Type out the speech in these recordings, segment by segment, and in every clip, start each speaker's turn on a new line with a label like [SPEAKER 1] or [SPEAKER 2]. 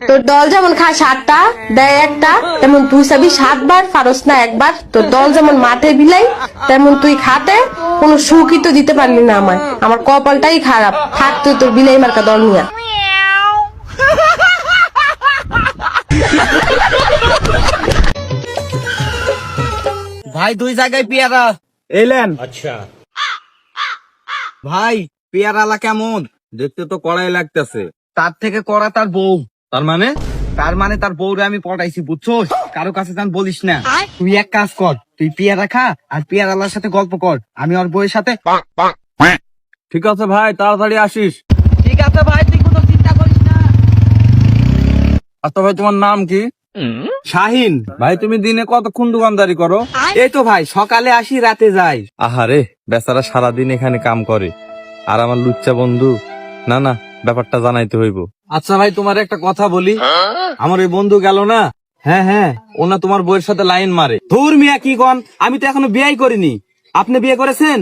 [SPEAKER 1] তোর দল যেমন খায় 7টা দেয় একটা, তেমন তুই চাবি 7বার পারস না একবার। তোর দল যেমন মাঠে বিলাই, তেমন তুই খাতে কোনো সুখই তো দিতে পারলি না আমায়। আমার কপালটাই খারাপ, থাক তুই তোর বিলাই মার্কা দল নিয়া।
[SPEAKER 2] ভাই 2 জায়গায় পেয়ারা এলেন। আচ্ছা ভাই, পেয়ারালা কেমন? দেখতে তো কড়াই লাগতেছে। তার থেকে কড়া তার বউ। তার মানে তার বউরে আমি পটাইছি, বুঝছোস? কারো কাছে যান বলিস না। তুই এক কাজ কর, তুই পেয়ারা খা আর পেয়ারালার সাথে গল্প কর, আমি ওর বউয়ের সাথে। ঠিক আছে ভাই, তাড়াতাড়ি আসিস। ঠিক আছে ভাই, তুই কোনো চিন্তা করিস না। আচ্ছা ভাই, তোমার নাম কি? শাহিন। ভাই, তুমি দিনে কতক্ষণ দোকানদারি করো? এই তো ভাই, সকালে আসি রাতে যাই। আহারে, বেচারা সারাদিন এখানে কাম করে, আর আমার লুচ্চা বন্ধু। না না, ব্যাপারটা জানাইতে হইব। আচ্ছা ভাই, তোমার একটা কথা বলি। আমার ওই বন্ধু গেল না, হ্যাঁ, ও না তোমার বউয়ের সাথে লাইন মারে। ধুর মিয়া, কি কন? আমি তো এখনো বিয়ে করিনি। আপনি বিয়ে করেছেন?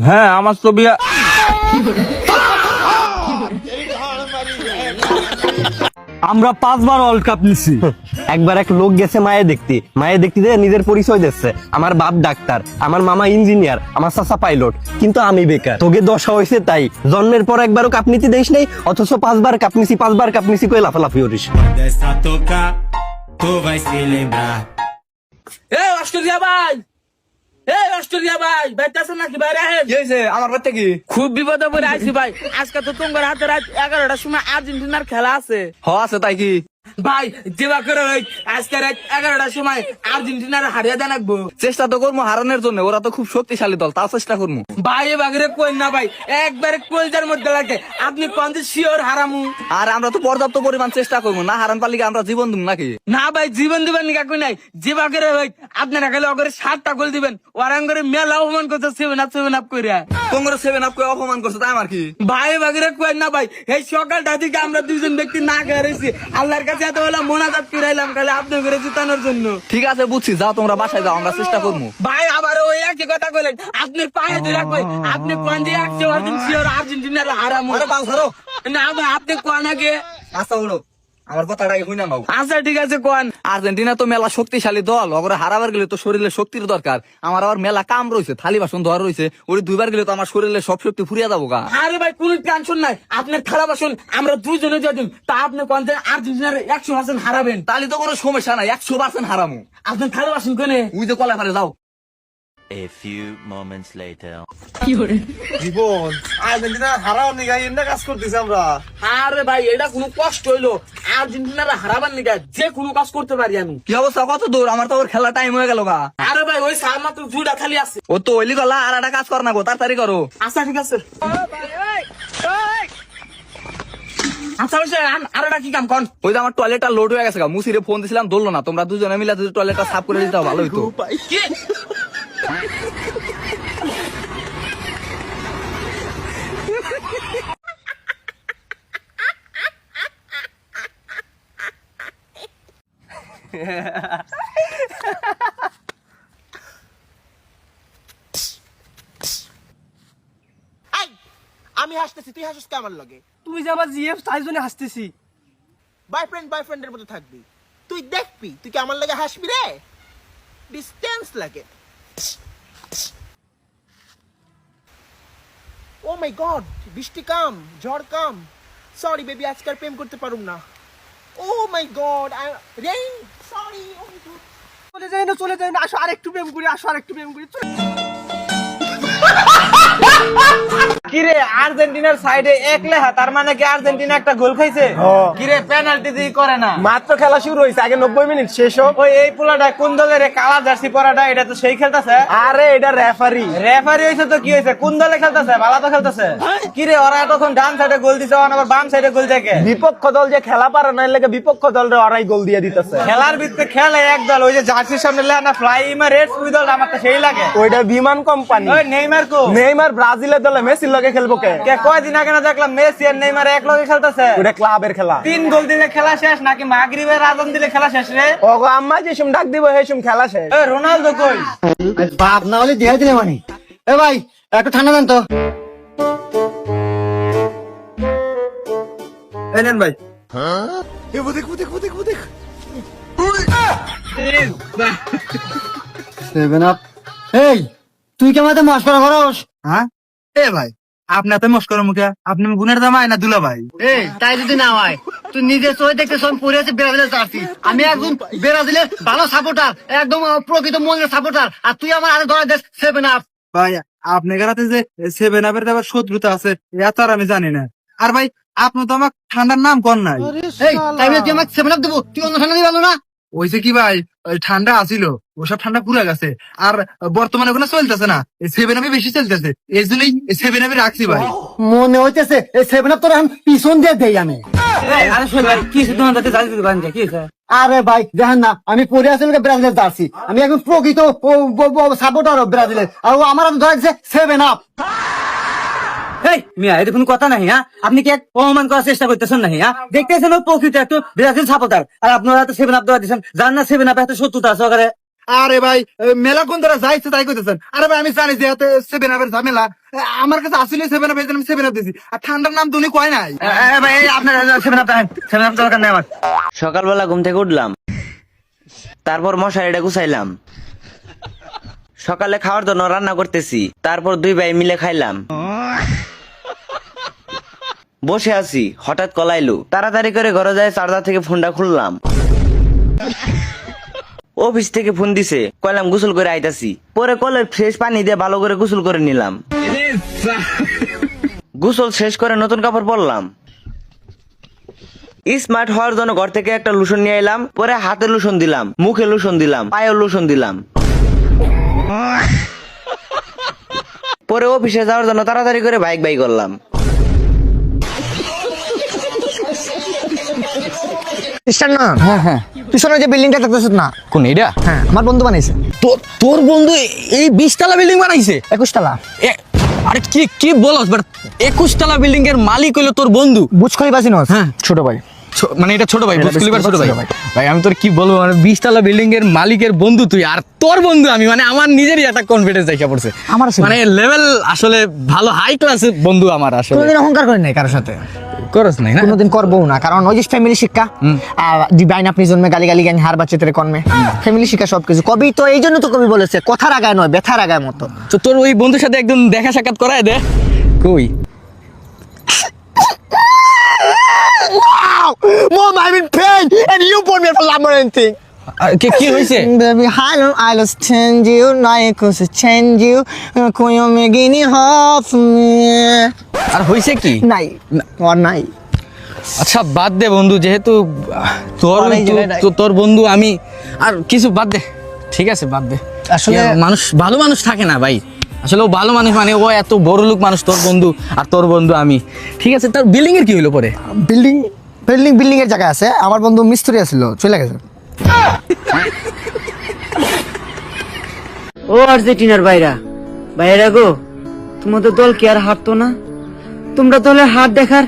[SPEAKER 2] হ্যাঁ, আমার তো বিয়ে।
[SPEAKER 3] আমরা 5বার ওয়ার্ল্ড কাপ নিছি। একবার এক লোক গেছে মায়ে দেখতে নিজের পরিচয় দিচ্ছে, আমার বাপ ডাক্তার, আমার মামা ইঞ্জিনিয়ার, আমার চাচা পাইলট, কিন্তু আমি বেকার। তোকে দশা হয়েছে তাই, জন্মের পর একবারও কাপ নিতে দেশ নেই, অথচ 5বার কাপ নিছি কই লাফালাফি করিস।
[SPEAKER 2] অস্ট্রেলিয়া ভাই, অস্ট্রেলিয়া ভাই, বাইতেছেন নাকি? বাইরে আহেন। কি হয়েছে? আমার বাড়িতে কি খুব বিপদে পড়ে আইছি ভাই। আজকে তো তোমার হাতে রাত 11টার সময় আর্জেন্টিনার খেলা আছে। আছে তাই কি ভাই? যেবা করে আজকে রাত 11টার সময় আর্জেন্টিনার হারিয়ে দেন রাখবো। চেষ্টা তো করবো হারানোর জন্য, ওরা তো খুব শক্তিশালী দল, তাও চেষ্টা করবো ভাই। এ বাগরে কই না ভাই, একবারে কলজার মধ্যে লাগে। আপনি কোন শিওর হারামু? আর আমরা তো পর্যাপ্ত পরিমাণ চেষ্টা করবো, না হারান পারলে আমরা জীবন দিব নাকি? না ভাই, জীবন দিবেন নাকি কই নাই। যে বাগরে ভাই আপনারা খালি অগরে 7টা গোল দিবেন, ওরাং করে মেলা অপমান করছে। 7 আপ কইরা তোমরা 7 আপ করে অপমান করছে, তাই আমার কি ভাই? বাগরে কই না ভাই, এই সকালটা থেকে আমরা দুইজন ব্যক্তি না গেছি, আল্লাহর কাছে এত বেলা মোনাজাত করাইলাম খালি আপনি করে জিতানোর জন্য। ঠিক আছে, বুঝছি, যাও তোমরা বাসায় যাও, আমরা চেষ্টা করবো। ভাই আবার ওই একই কথা বলেন, আপনার পায়ে ধরে কই আপনি কোন দিয়ে 100% শিওর আর্জেন্টিনার হারামু? না ভাই, আপনি কোন আগে। আচ্ছা হলো, আমার কথাটা আগে হইনা নাও। আচ্ছা ঠিক আছে, কোন। আর্জেন্টিনা তো মেলা শক্তিশালী দল, ওরা হারাবার গেলে তো শরীরে শক্তির দরকার। আমার আবার মেলা কাম রয়েছে, থালি বাসন ধোয়া রয়েছে, ওই 2বার গেলে তো আমার শরীরে সব শক্তি ফুরিয়ে যাবো গা। আরে ভাই, কোন টেনশন নাই, আপনার থালা বাসন আমরা দুইজনে দিয়ে দিন। তা আপনি কোন আর্জেন্টিনার 100% হারাবেন? তাহলে তো কোনো সমস্যা নাই, 100% হারামু। আপনার থালা বাসন কোনে? ওই যে কলা পারে, যাও।
[SPEAKER 4] A few moments later.
[SPEAKER 3] জীবন আর্জেন্টিনা হারাও নিগা এন্ডা কাজ করতেছি আমরা।
[SPEAKER 2] আরে ভাই, এটা কোনো কষ্ট হইলো? আর্জেন্টিনার হারাবার নিগা যে কোনো কাজ করতে পারি আমি। কি অবস্থা, কত দূর? আমার তো ওর খেলা টাইম হয়ে গেল গা। আরে ভাই, ওই সামনে তো 2টা খালি আছে। ও তো ওইলি গলা, আর একটা কাজ কর না গো, তাড়াতাড়ি করো। আচ্ছা ঠিক আছে। আচ্ছা আর একটা কি কাম কর? ওই যে আমার টয়লেটটা লোড হয়ে গেছে গা, মুসিরে ফোন দিছিলাম, ধরলো না। তোমরা দুজনে মিলে যদি টয়লেটটা সাফ করে দিতে ভালো হইতো। কি
[SPEAKER 5] আমি হাসতেছি, তুই হাসিস কেমন লাগে?
[SPEAKER 3] তুমি যে আমার জিএফ তাই জন্য হাসতেছি।
[SPEAKER 5] বয়ফ্রেন্ডের মতো থাকবি, তুই দেখবি তুই কি আমার লাগে হাসবি রে? ডিস্টেন্স লাগে। ও মাই গড, বৃষ্টি কাম, ঝড় কাম। সরি বেবি, আজকাল প্রেম করতে পারুম না। ও মাই গড, রেইন, সরি।
[SPEAKER 3] চলে যাই না, আসো আরেকটু প্রেম করি,
[SPEAKER 2] কিরে, আর্জেন্টিনার সাইডে এক লেখা, তার মানে কি আর্জেন্টিনা একটা গোল খাইছে? কিরে, পেনাল্টি দিয়ে করে না?
[SPEAKER 3] মাত্র খেলা শুরু হয়েছে, আগে 90 মিনিট শেষ হোক।
[SPEAKER 2] ওই এই পোলাটা কোন দলের? কালা জার্সি পরাটা, এটা তো সেই খেলতেছে।
[SPEAKER 3] আরে এটা রেফারি
[SPEAKER 2] হয়েছে তো কি হয়েছে? কোন দলে খেলতেছে? ভালো তো খেলতেছে। কিরে, ওরা এতক্ষণ ডান সাইডে গোল দিছে, আবার বাম সাইডে গোল দেখে।
[SPEAKER 3] বিপক্ষ দল যে খেলা পারে না, লাগে বিপক্ষ দলরে ওরাই গোল দিয়ে দিতেছে।
[SPEAKER 2] খেলার ভিতরে খেলে এক দল, ওই যে জার্সির সামনে লেখা না ফ্লাইমা রেড, ওই দল আমার তো সেই লাগে।
[SPEAKER 3] ওইটা বিমান কোম্পানি।
[SPEAKER 2] ওই নেইমার কো?
[SPEAKER 3] নেইমার ব্রাজিলের দলে, মেসির লগে খেলবো কে?
[SPEAKER 2] কয়দিন আগে না দেখলাম মেসি আর নেইমার এক লগে খেলতেছে?
[SPEAKER 3] ওটা ক্লাবের খেলা।
[SPEAKER 2] 3 গোল দিলে খেলা শেষ, নাকি মাগরিবের আজান দিলে খেলা শেষ রে?
[SPEAKER 3] ওগো আম্মা যেসম ডাক দিব হেসম খেলা শেষ।
[SPEAKER 2] এ রোনালদো কই?
[SPEAKER 3] বাপ না হলে দিয়ে দিলে মানে। এ ভাই, একটু ঠান্ডা দেন তো।
[SPEAKER 2] এই নেন ভাই।
[SPEAKER 6] Seven up. এই তুই কেমন মস্করা করস?
[SPEAKER 2] হ্যাঁ এ ভাই আপনি এত মস্কর মুখে আপনি গুণের দামাই না দুলা ভাই?
[SPEAKER 6] এই তাই যদি না হয় তুই নিজে চোখে দেখতে সব পড়ে আছে ব্রাজিলের জার্সি। আমি একজন ব্রাজিলের ভালো সাপোর্টার, একদম প্রকৃত মনের সাপোর্টার, আর তুই আমার আরে ধরে দেশ সেভেন আপ।
[SPEAKER 2] ভাই আপনার হাতে যে সেভেন আপের আবার শত্রুতা আছে এত আর আমি জানি না। আর ভাই আপনি তো আমার ঠান্ডার নাম কর নাই।
[SPEAKER 6] এই তাই বলে তুই আমাকে সেভেন আপ দেবো? তুই অন্য ঠান্ডা দিবি না?
[SPEAKER 2] ওইসে কি ভাই ওই ঠান্ডা আসিল ওসব ঠান্ডা পুরা গেছে আর বর্তমানে ওখানে চলতেছে না, সেভেন আপই বেশি চলতেছে, এই জন্যই সেভেন আপই রাখছি ভাই।
[SPEAKER 6] মনে হইতেছে এই সেভেন আপ তোর এখন পিছন দিয়ে দেই আমি। আরে ভাই দেখেন না, আমি পরে আসলে ব্রাজিলের জার্সি, আমি একদম প্রকৃত সাপোর্টার ব্রাজিলের, আর ও আমার ধরে দিচ্ছে সেভেন আপ।
[SPEAKER 7] মিয়া এটা কোনো কথা নাই। হ্যাঁ আপনি কি এক অপমান করার চেষ্টা করতেছেন নাকি? হ্যাঁ দেখতেছেন ও প্রকৃত একটু ব্রাজিল সাপোর্টার, আর আপনারা তো সেভেন আপ দেওয়া দিচ্ছেন, জান না সেভেন আপ এত শত্রুতা আছে ওখানে।
[SPEAKER 2] আরে ভাই মেলা কোন তারা যাইছে তাই করতেছেন। আরে ভাই আমি জানি যে এত সেভেন আপের ঝামেলা, আমার কাছে আসলে সেভেন আপ আমি সেভেন আপ দিছি, আর ঠান্ডার নাম তুমি কয় নাই।
[SPEAKER 7] ভাই আপনার সেভেন আপ দেখেন, সেভেন আপ দরকার নেই আমার।
[SPEAKER 8] সকালবেলা ঘুম থেকে উঠলাম, তারপর মশারিটা গুছাইলাম, সকালে খাওয়ার জন্য রান্না করতেছি, তারপর দুই ভাই মিলে খাইলাম। বসে আছি, হঠাৎ কল আইলো, তাড়াতাড়ি করে ঘরে যায় চার্জার থেকে ফোনটা খুললাম। অফিস থেকে ফোন দিছে, কইলাম গোসল করে আইতাছি। পরে কলের ফ্রেশ পানি দিয়ে ভালো করে গোসল করে নিলাম। গোসল শেষ করে নতুন কাপড় পরলাম। স্মার্ট হওয়ার জন্য ঘর থেকে একটা লোশন নিয়ে এলাম, পরে হাতে লোশন দিলাম, মুখে লোশন দিলাম, পায়ে লোশন দিলাম। পরে অফিসে যাওয়ার জন্য তাড়াতাড়ি করে বাইক করলাম।
[SPEAKER 6] হ্যাঁ হ্যাঁ, পিছনে যে বিল্ডিংটা দেখতেছ না,
[SPEAKER 7] কোন এটা?
[SPEAKER 6] হ্যাঁ আমার বন্ধু বানাইছে।
[SPEAKER 7] তোর বন্ধু এই 20 তলা বিল্ডিং বানাইছে?
[SPEAKER 6] 21 তলা।
[SPEAKER 7] আরে কি কি বলস? 21 তলা বিল্ডিং এর মালিক হইলো তোর বন্ধু?
[SPEAKER 6] বুঝ খলিফা চিনোস?
[SPEAKER 7] হ্যাঁ।
[SPEAKER 6] ছোট ভাই।
[SPEAKER 7] মানে এটা ছোট ভাই,
[SPEAKER 6] এটা
[SPEAKER 7] বুর্জ খলিফার ছোট ভাই।
[SPEAKER 6] ছোট ভাই।
[SPEAKER 7] ভাই আমি তোর কি বলবো, মানে 20 তলা বিল্ডিং এর মালিকের বন্ধু তুই, আর তোর বন্ধু আমি, মানে আমার নিজেরই একটা কনফিডেন্স দেখা পড়ছে।
[SPEAKER 6] আমার আছে।
[SPEAKER 7] মানে লেভেল আসলে ভালো, হাই ক্লাস বন্ধু আমার আসলে।
[SPEAKER 6] কোনোদিন অহংকার করি নাই কারোর সাথে,
[SPEAKER 7] করস নাই না?
[SPEAKER 6] কোনোদিন করবো না, কারণ ওই যে ফ্যামিলি শিক্ষা। আর দিবাইন আপনি জন্মে গালি গালি জ্ঞান হার বাচ্চা তেরে কর্মে, ফ্যামিলি শিক্ষা সবকিছু। কবি তো এই জন্য তো কবি বলেছে, কথার আগায় নয় ব্যথার আগায় মতো।
[SPEAKER 7] তো তোর ওই বন্ধুর সাথে একদম দেখা সাক্ষাৎ করায় দে। কই?
[SPEAKER 6] Mom, I'm in pain and you put me for labyrinthing.
[SPEAKER 7] কি হইছে?
[SPEAKER 6] Baby, I lost change you, now I could change you. Could you make any half me?
[SPEAKER 7] আর হইছে কি?
[SPEAKER 6] নাই, or নাই।
[SPEAKER 7] আচ্ছা বাদ দে বন্ধু, যেহেতু তোর বন্ধু আমি, আর কিছু বাদ দে, ঠিক আছে বাদ দে।
[SPEAKER 6] আসলে
[SPEAKER 7] মানুষ ভালো মানুষ থাকে না ভাই, আসলে ও ভালো মানুষ, মানে ও এত বড় লোক মানুষ, তোর বন্ধু আর তোর বন্ধু আমি। ঠিক আছে, তার বিল্ডিং এর কি হইলো পরে?
[SPEAKER 6] বিল্ডিং এর জায়গা আছে, আমার বন্ধু মিস্ত্রি আছিল, চলে গেছে।
[SPEAKER 9] ও আর্জেন্টিনার বাইরা গো, তোমাদের দল কি আর হারতো না? তোমরা দলের হার দেখার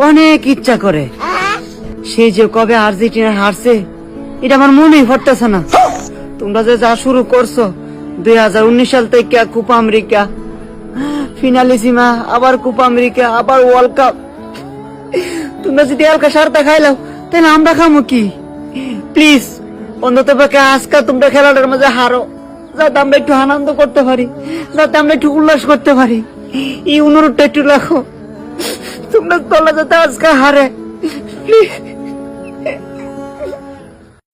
[SPEAKER 9] অনেক ইচ্ছা করে, সেই যে কবে আর্জেন্টিনা হারছে এটা আমার মনেই পড়তেছে না। তোমরা যে যা শুরু করছো 2019 সাল থেকে, কোপা আমেরিকা ফিনালিসিমা, আবার কোপা আমেরিকা, আবার ওয়ার্ল্ড কাপ, তোমরা যদি হালকা সারটা খাইলাও তাহলে আমরা খামো কি? প্লিজ অন্তত পক্ষে আজকে তোমরা খেলাটার মাঝে হারো, যাতে আমরা একটু আনন্দ করতে পারি, যাতে আমরা একটু উল্লাস করতে পারি। এই অনুরোধটা একটু রাখো, তোমরা দলে যাতে আজকে হারে, প্লিজ।